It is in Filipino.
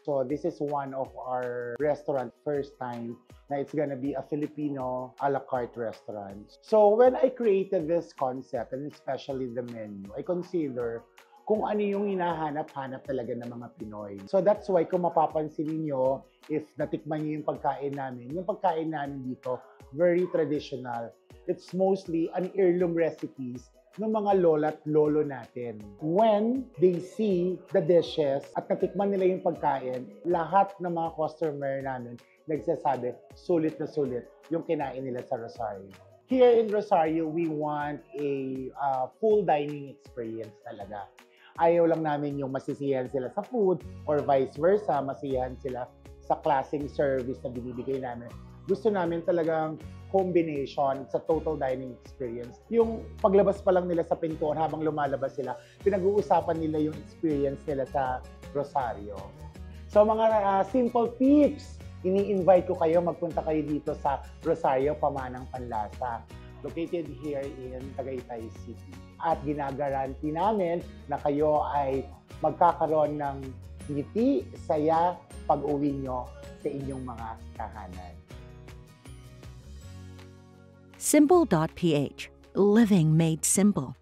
So this is one of our restaurant first time na it's gonna be a Filipino a la carte restaurant. So when I created this concept and especially the menu, I consider kung ano yung hinahanap-hanap talaga ng mga Pinoy. So that's why kung mapapansin niyo, if natikman niyo yung pagkain namin dito, very traditional. It's mostly an heirloom recipes ng mga lola at lolo natin. When they see the dishes at natikman nila yung pagkain, lahat ng mga customer namin nagsasabi, sulit na sulit yung kinain nila sa Rosario. Here in Rosario, we want a full dining experience talaga. Ayaw lang namin yung masisiyahan sila sa food or vice versa, masiyahan sila sa klaseng service na binibigay namin. Gusto namin talagang combination sa total dining experience. Yung paglabas pa lang nila sa pintuan habang lumalabas sila, pinag-uusapan nila yung experience nila sa Rosario. So mga simple tips, ini-invite ko kayo, magpunta kayo dito sa Rosario, Pamanang Panlasa, located here in Tagaytay City. At ginagaranti namin na kayo ay magkakaroon ng ngiti, saya, pag-uwi nyo sa inyong mga tahanan. Simple.ph. Living made simple.